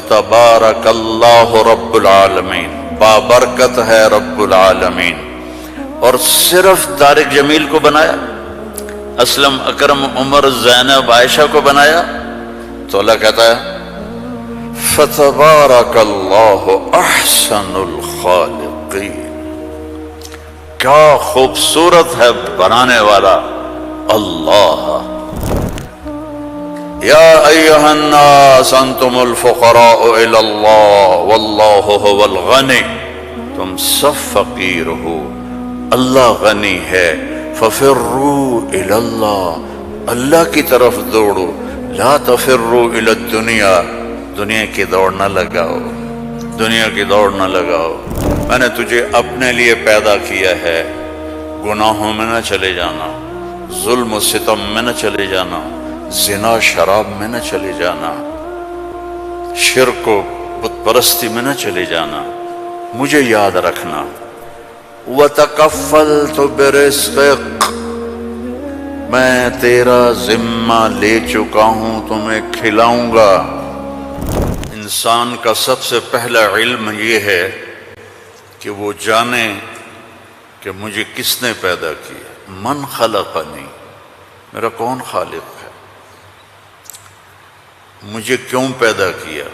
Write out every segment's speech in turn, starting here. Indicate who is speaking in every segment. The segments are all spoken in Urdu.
Speaker 1: فتبارک اللہ رب العالمین، بابرکت ہے رب العالمین۔ اور صرف طارق جمیل کو بنایا؟ اسلم، اکرم، عمر، زینب، عائشہ کو بنایا؟ تو اللہ کہتا ہے فتبارک اللہ احسن الخالقین۔ کیا خوبصورت ہے بنانے والا اللہ۔ یا ایہا الناس انتم الفقراء الی اللہ واللہ هو الغنی، تم سب فقیر ہو، اللہ غنی ہے۔ ففروا الی اللہ، اللہ کی طرف دوڑو، لا تفروا الی الدنیا، دنیا کی دوڑ نہ لگاؤ، دنیا کی دوڑ نہ لگاؤ۔ میں نے تجھے اپنے لیے پیدا کیا ہے، گناہوں میں نہ چلے جانا، ظلم و ستم میں نہ چلے جانا، زنا شراب میں نہ چلے جانا، شرک و بت پرستی میں نہ چلے جانا، مجھے یاد رکھنا۔ وَتَكَفَّلْتُ بِرِزْقِكَ، میں تیرا ذمہ لے چکا ہوں، تمہیں کھلاؤں گا۔ انسان کا سب سے پہلا علم یہ ہے کہ وہ جانے کہ مجھے کس نے پیدا کیا، من خلقنی، میرا کون خالق ہے، مجھے کیوں پیدا کیا،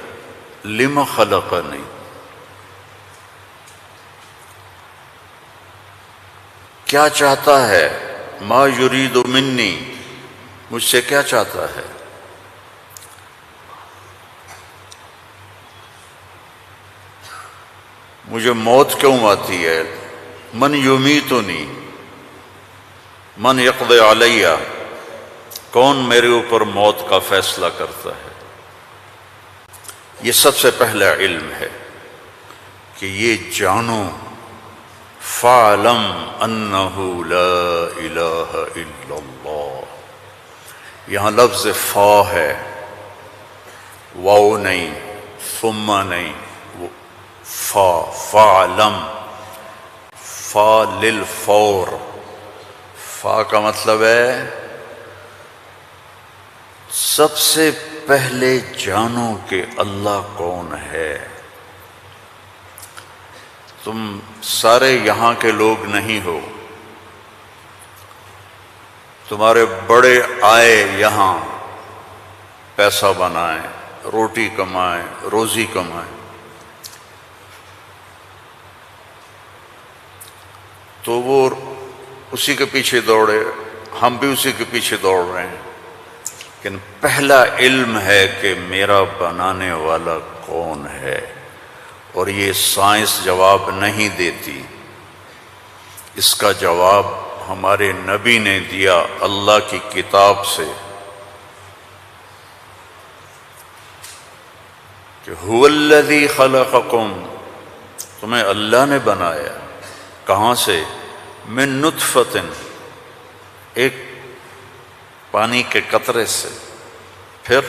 Speaker 1: لم خلقنی، کیا چاہتا ہے، ما یرید منی، مجھ سے کیا چاہتا ہے۔ مجھے موت کیوں آتی ہے، من یمیتنی، من یقضی علیہ، کون میرے اوپر موت کا فیصلہ کرتا ہے۔ یہ سب سے پہلا علم ہے کہ یہ جانو، فَاعْلَمْ أَنَّهُ لَا إِلَهَ إِلَّا اللَّهُ، یہاں لفظ فا ہے، واو نہیں، ثم نہیں، فا، فَاعْلَمْ، فا للفور، فا کا مطلب ہے سب سے پہلے جانو کہ اللہ کون ہے۔ تم سارے یہاں کے لوگ نہیں ہو، تمہارے بڑے آئے یہاں پیسہ بنائیں، روٹی کمائیں، روزی کمائیں، تو وہ اسی کے پیچھے دوڑے، ہم بھی اسی کے پیچھے دوڑ رہے ہیں، لیکن پہلا علم ہے کہ میرا بنانے والا کون ہے۔ اور یہ سائنس جواب نہیں دیتی، اس کا جواب ہمارے نبی نے دیا اللہ کی کتاب سے کہ هو الذی خلقکم، تمہیں اللہ نے بنایا، کہاں سے، من نطفۃ، ایک پانی کے قطرے سے، پھر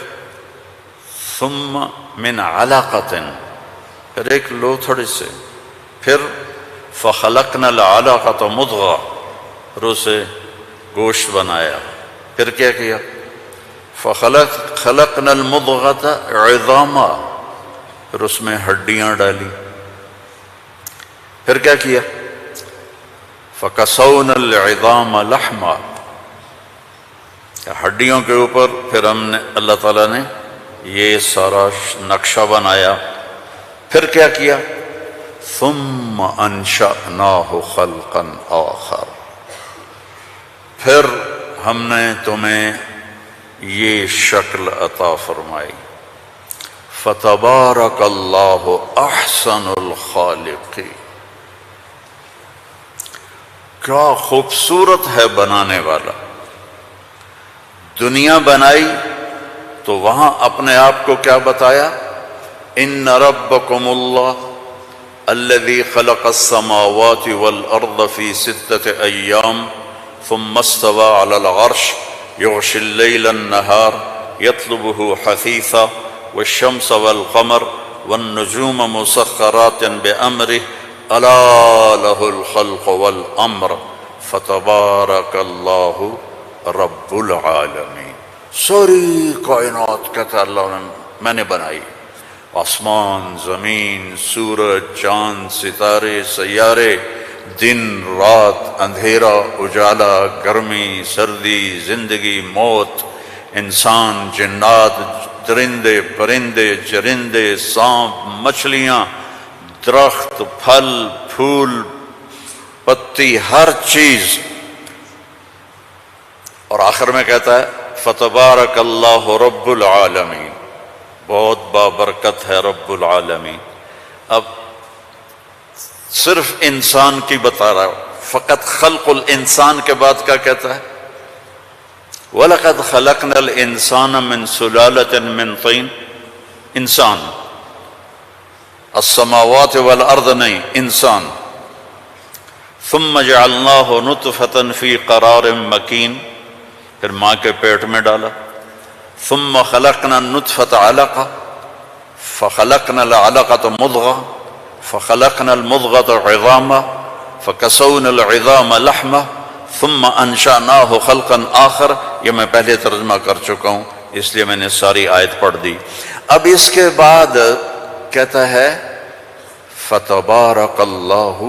Speaker 1: ثم من علقۃ، پھر ایک لوتھڑی سے، پھر فخلقنا العلقۃ مضغہ، پھر اسے گوشت بنایا، پھر کیا کیا، خلقنا المضغۃ عظاما، پھر اس میں ہڈیاں ڈالی، پھر کیا کیا، فَكَسَوْنَا الْعِظَامَ لَحْمًا، ہڈیوں کے اوپر پھر ہم نے، اللہ تعالیٰ نے یہ سارا نقشہ بنایا، پھر کیا کیا، ثُمَّ أَنشَأْنَاهُ خَلْقًا آخر، پھر ہم نے تمہیں یہ شکل عطا فرمائی۔ فَتَبَارَكَ اللَّهُ أَحْسَنُ الْخَالِقِينَ، کیا خوبصورت ہے بنانے والا۔ دنیا بنائی تو وہاں اپنے آپ کو کیا بتایا، ان ربکم اللہ الذی خلق السماوات والارض فی 6 ایام ثم استوى على العرش یغشی اللیل النہار یطلبہ حثیثا والشمس والقمر والنجوم مسخرات بأمرہ الا لہ الخلق والامر فتبارک اللہ رب العالمین۔ ساری کائنات کہتا اللہ میں نے بنائی، آسمان، زمین، سورج، چاند، ستارے، سیارے، دن، رات، اندھیرا، اجالا، گرمی، سردی، زندگی، موت، انسان، جنات، درندے، پرندے، چرندے، سانپ، مچھلیاں، درخت، پھل، پھول، پتی، ہر چیز. اور آخر میں کہتا ہے فتبارک اللہ رب العالمین، بہت بابرکت ہے رب العالمین. اب صرف انسان کی بتا رہا ہوں، فقط خلق الانسان کے بعد کیا کہتا ہے؟ وَلَقَدْ خَلَقْنَا الْإِنسَانَ مِنْ سُلَالَةٍ مِنْ طِينٍ. انسان، السماوات والارض نہیں، انسان. ثم جعلناه نطفة في قرار مكين، پھر ماں کے پیٹ میں ڈالا. ثم خلقنا النطفة علقة فخلقنا العلقة مضغة فخلقنا المضغة عظاما فكسونا العظام لحما ثم انشأناه خلقا آخر. یہ میں پہلے ترجمہ کر چکا ہوں اس لیے میں نے ساری آیت پڑھ دی. اب اس کے بعد کہتا ہے فتبارک اللہ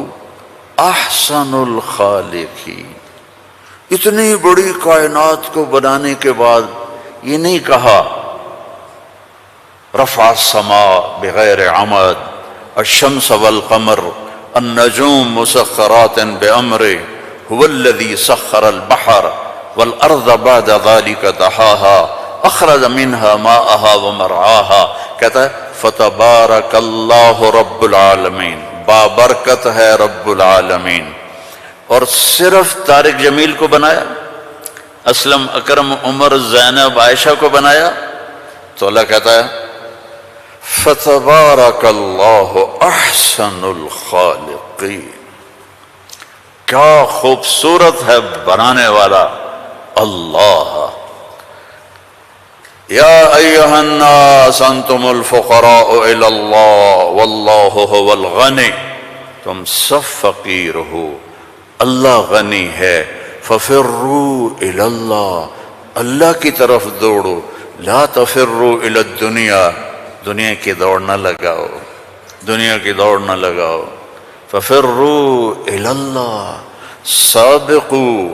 Speaker 1: احسن الخالقین. اتنی بڑی کائنات کو بنانے کے بعد یہ نہیں کہا رفع السماء بغیر عمد الشمس والقمر النجوم مسخرات بأمره هو الذي سخر البحر والأرض بعد ذلك دحاها أخرج منها ماءها ومرعاها. کہتا ہے فتبارک اللہ رب العالمین، بابرکت ہے رب العالمین. اور صرف طارق جمیل کو بنایا، اسلم، اکرم، عمر، زینب، عائشہ کو بنایا؟ تو اللہ کہتا ہے فتبارک اللہ احسن الخالقین. کیا خوبصورت ہے بنانے والا اللہ. یا ایہا الناس انتم الفقراء الی اللہ واللہ هو الغنی. تم سب فقیر ہو، اللہ غنی ہے. ففروا الی اللہ، اللہ کی طرف دوڑو. لا تفروا الی الدنیا، دنیا کی دوڑ نہ لگاؤ، دنیا کی دوڑ نہ لگاؤ. ففروا الی اللہ، سابقوا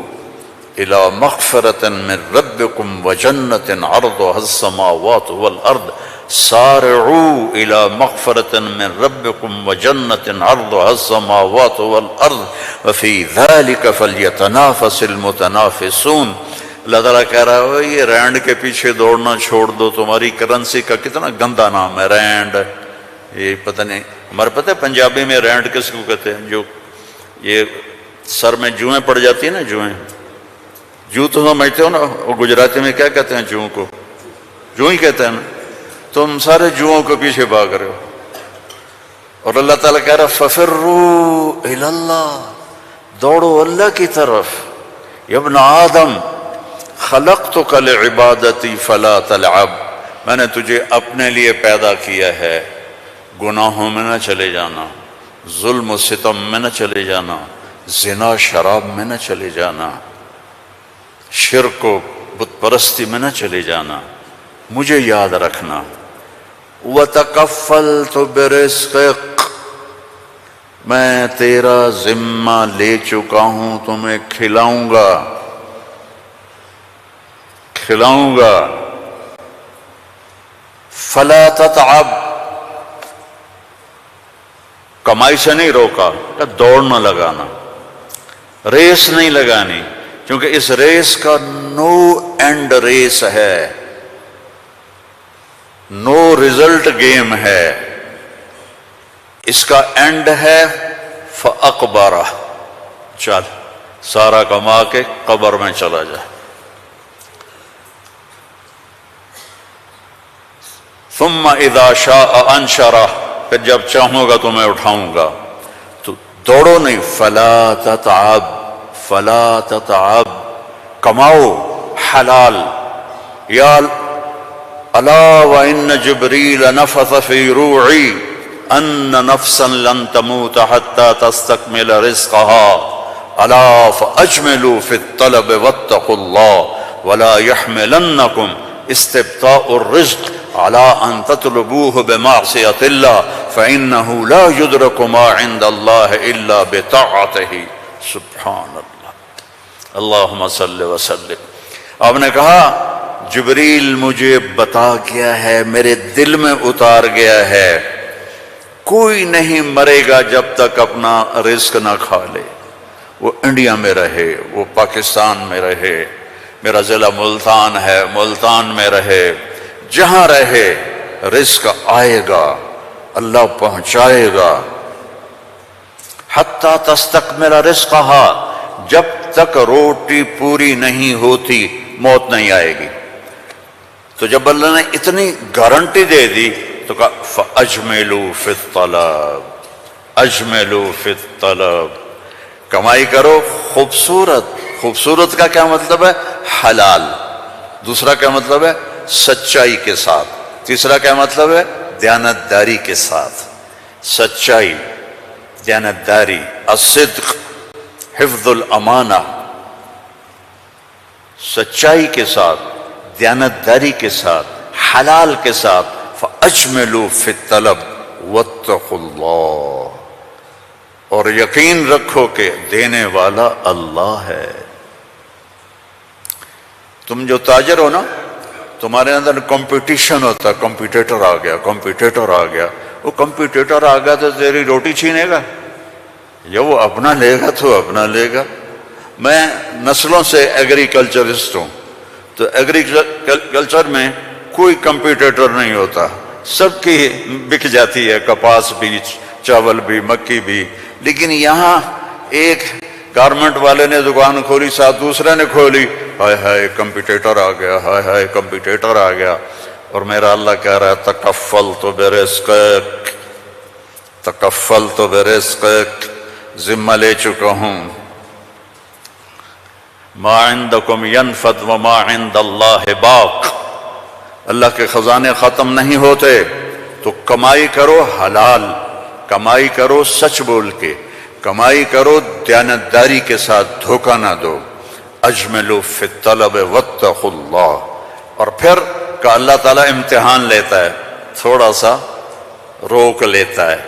Speaker 1: الى مغفرة من ربكم وجنة عرضها السماوات والارض. سارعوا الى مغفرة من ربكم وجنة عرضها السماوات والارض وفي ذلك فليتنافس المتنافسون. اللہ تعالیٰ کہہ رہا ہے یہ رینڈ کے پیچھے دوڑنا چھوڑ دو. تمہاری کرنسی کا کتنا گندا نام ہے رینڈ. یہ پتہ نہیں، ہمارے پتہ ہے پنجابی میں رینڈ کس کو کہتے ہیں؟ جو یہ سر میں جوئیں پڑ جاتی ہیں نا، جوئیں، جو تو سمجھتے ہو نا، وہ گجراتی میں کیا کہتے ہیں جوؤں کو؟ جو ہی کہتے ہیں نا. تم سارے جوؤں کے پیچھے بھاگ رہے ہو. اور اللہ تعالیٰ کہہ رہا ففروا الی اللہ، دوڑو اللہ کی طرف. یا ابن آدم خلقتک لعبادتی فلا تلعب، میں نے تجھے اپنے لیے پیدا کیا ہے، گناہوں میں نہ چلے جانا، ظلم و ستم میں نہ چلے جانا، زنا شراب میں نہ چلے جانا، شرک و بت پرستی میں نہ چلے جانا، مجھے یاد رکھنا. وَتَكَفَّلْتُ بِرِزْقِكَ، میں تیرا ذمہ لے چکا ہوں، تمہیں کھلاؤں گا، کھلاؤں گا. فَلَا تَتْعَبْ، کمائی سے نہیں روکا، کہ دوڑ نہ لگانا، ریس نہیں لگانی، کیونکہ اس ریس کا نو اینڈ ریس ہے، نو ریزلٹ گیم ہے. اس کا اینڈ ہے فَأَقْبَرَ، چل سارا کما کے قبر میں چلا جا. ثم اذا شاء انشرہ، پھر جب چاہوں گا تو میں اٹھاؤں گا. تو دوڑو نہیں، فلا تتعب، فلا تتعب، کماؤ حلال. یا الا وان جبریل نفث فی روعی ان نفسا لن تموت حتى تستكمل رزقها الا فاجملوا في الطلب واتقوا الله ولا يحملنكم استبطاء الرزق علی ان تطلبوه بمعصیۃ اللہ فإنہ لا یدرک ما عند اللہ الا بطاعتہ۔ سبحان اللہ، اللہم صلی وسلم۔ آپ نے کہا جبریل مجھے بتا گیا ہے، میرے دل میں اتار گیا ہے، کوئی نہیں مرے گا جب تک اپنا رزق نہ کھا لے، وہ انڈیا میں رہے، وہ پاکستان میں رہے، میرا ضلع ملتان ہے، ملتان میں رہے، جہاں رہے رزق آئے گا، اللہ پہنچائے گا۔ حتی تستکمل رزقہا، جب تک روٹی پوری نہیں ہوتی موت نہیں آئے گی۔ تو جب اللہ نے اتنی گارنٹی دے دی تو کہا فَأَجْمِلُوا فِي الطَّلَبِ، اجملوا فی الطلب، کمائی کرو خوبصورت۔ خوبصورت کا کیا مطلب ہے؟ حلال۔ دوسرا کیا مطلب ہے؟ سچائی کے ساتھ۔ تیسرا کیا مطلب ہے؟ دیانتداری کے ساتھ۔ سچائی، دیانتداری، الصدق، حفظ الامانہ، سچائی کے ساتھ، دیانتداری کے ساتھ، حلال کے ساتھ۔ فَأَجْمِلُوا فِي الطَّلَبِ وَاتَّقُوا اللَّهَ، اور یقین رکھو کہ دینے والا اللہ ہے۔ تم جو تاجر ہو نا، تمہارے اندر کمپٹیشن ہوتا ہے، کمپیٹیٹر آ گیا، کمپیٹیٹر آ گیا، وہ کمپیٹیٹر آ گیا تو تیری روٹی چھینے گا یا وہ اپنا لے گا تو اپنا لے گا۔ میں نسلوں سے ایگریکلچرسٹ ہوں، تو ایگریکلچر میں کوئی کمپیٹیٹر نہیں ہوتا، سب کی بک جاتی ہے، کپاس بھی، چاول بھی، مکی بھی۔ لیکن یہاں ایک گارمنٹ والے نے دکان کھولی، ساتھ دوسرے نے کھولی، ہائے ہائے کمپیٹیٹر آ گیا، ہائے ہائے کمپیٹیٹر آ گیا۔ اور میرا اللہ کہہ رہا ہے تکفلت برزقک، تکفلت برزقک، ذمہ لے چکا ہوں۔ ما عندکم ینفد وما عند اللہ باق، اللہ کے خزانے ختم نہیں ہوتے، تو کمائی کرو حلال، کمائی کرو سچ بول کے، کمائی کرو دیانتداری کے ساتھ، دھوکہ نہ دو۔ اجملوا فی الطلب واتقوا اللہ۔ اور پھر کہ اللہ تعالیٰ امتحان لیتا ہے، تھوڑا سا روک لیتا ہے۔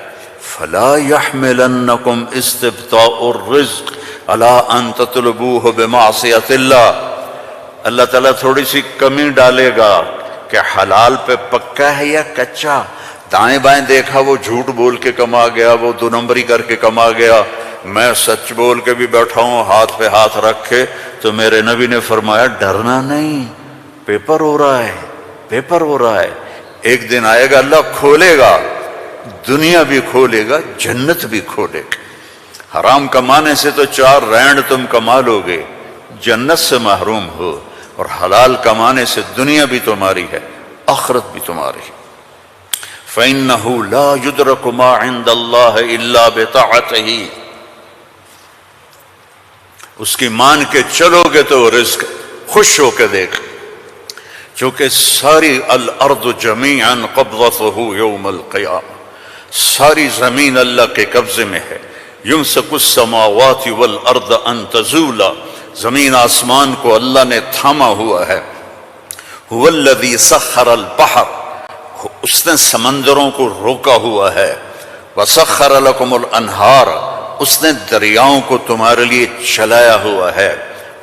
Speaker 1: فلا يحملنکم استبطاء الرزق علی ان تطلبوه بمعصیۃ اللہ، اللہ تعالیٰ تھوڑی سی کمی ڈالے گا کہ حلال پہ پکا ہے یا کچا۔ دائیں بائیں دیکھا وہ جھوٹ بول کے کما گیا، وہ دو نمبری کر کے کما گیا، میں سچ بول کے بھی بیٹھا ہوں ہاتھ پہ ہاتھ رکھ کے۔ تو میرے نبی نے فرمایا ڈرنا نہیں، پیپر ہو رہا ہے، پیپر ہو رہا ہے، ایک دن آئے گا اللہ کھولے گا، دنیا بھی کھولے گا، جنت بھی کھولے گا۔ حرام کمانے سے تو 4 رینڈ تم کما لو گے، جنت سے محروم ہو، اور حلال کمانے سے دنیا بھی تمہاری ہے، آخرت بھی تمہاری ہے۔ فَإِنَّهُ لَا يُدْرَكُ مَا عِندَ اللَّهِ إِلَّا بِطَاعَتِهِ، اس کی مان کے چلو گے تو رزق خوش ہو کے دیکھ، چونکہ ساری الارض جمیعا قبضته یوم القیامہ، ساری زمین اللہ کے قبضے میں ہے۔ یمسک السماوات والارض ان تزولا، زمین آسمان کو اللہ نے تھاما ہوا ہے۔ هو الذی سخر البحر، اس نے سمندروں کو روکا ہوا ہے۔ وسخر لکم الانہار، اس نے دریاؤں کو تمہارے لیے چلایا ہوا ہے۔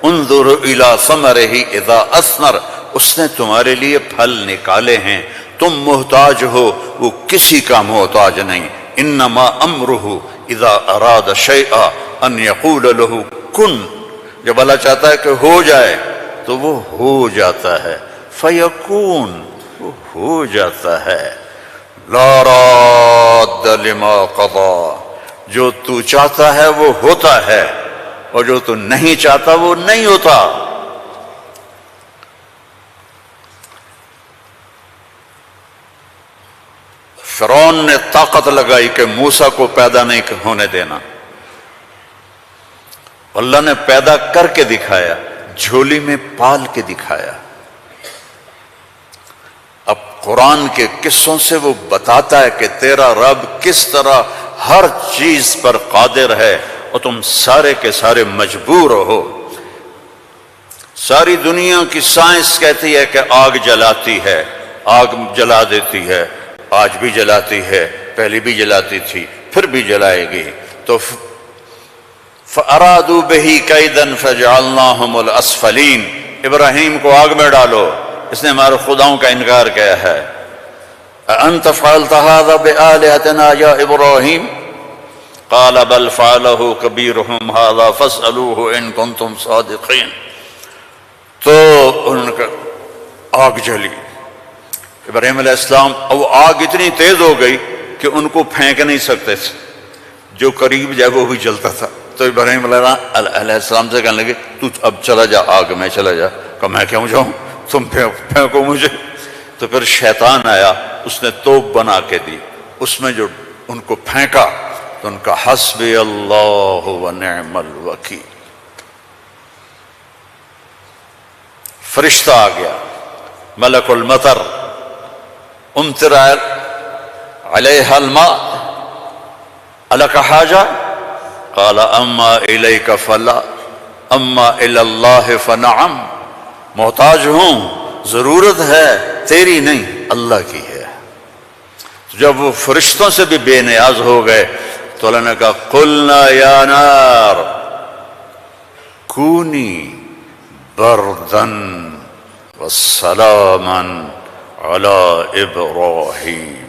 Speaker 1: انظر الی ثمرہ اذا اثمر، اس نے تمہارے لیے پھل نکالے ہیں، تم محتاج ہو، وہ کسی کا محتاج نہیں۔ انما امرہ اذا اراد شیئا ان یقول له کن، جب اللہ چاہتا ہے کہ ہو جائے تو وہ ہو جاتا ہے، فیکون، وہ ہو جاتا ہے۔ لا راد لما قضا، جو تو چاہتا ہے وہ ہوتا ہے، اور جو تو نہیں چاہتا وہ نہیں ہوتا۔ فرعون نے طاقت لگائی کہ موسیٰ کو پیدا نہیں ہونے دینا، اللہ نے پیدا کر کے دکھایا، جھولی میں پال کے دکھایا۔ اب قرآن کے قصوں سے وہ بتاتا ہے کہ تیرا رب کس طرح ہر چیز پر قادر ہے، اور تم سارے کے سارے مجبور ہو۔ ساری دنیا کی سائنس کہتی ہے کہ آگ جلاتی ہے، آگ جلا دیتی ہے، آج بھی جلاتی ہے، پہلے بھی جلاتی تھی، پھر بھی جلائے گی۔ تو فَأَرَادُوا بِهِ كَيْدًا فَجَعَلْنَاهُمُ الْأَسْفَلِينَ، ابراہیم کو آگ میں ڈالو، اس نے ہمارے خداؤں کا انکار کیا ہے۔ أَأَنْتَ فَعَلْتَ هَذَا بِآلِهَتِنَا يَا إِبْرَاهِيمُ قَالَ بَلْ فَعَلَهُ كَبِيرُهُمْ هَذَا فَاسْأَلُوهُ إِن كُنتُمْ صَادِقِينَ۔ تو ان کا آگ جلی، ابراہیم علیہ السلام، وہ آگ اتنی تیز ہو گئی کہ ان کو پھینک نہیں سکتے تھے، جو قریب جائے وہ بھی جلتا تھا۔ تو ابراہیم علیہ السلام سے کہنے لگے تو اب چلا جا آگ میں، چلا جا۔ کہ میں کیوں جاؤں، تم پھینکو مجھے۔ تو پھر شیطان آیا، اس نے توپ بنا کے دی، اس میں جو ان کو پھینکا تو ان کا حسبی اللہ و نعم الوکیل، فرشتہ آ گیا ملک المطر، امطر علیہ الماء الک حاجہ قال اما الیک فلا اما الی اللہ فنعم، محتاج ہوں، ضرورت ہے تیری نہیں اللہ کی ہے۔ جب وہ فرشتوں سے بھی بے نیاز ہو گئے تو اللہ نے کہا قلنا یا نار کونی بردن وسلاما علی ابراہیم۔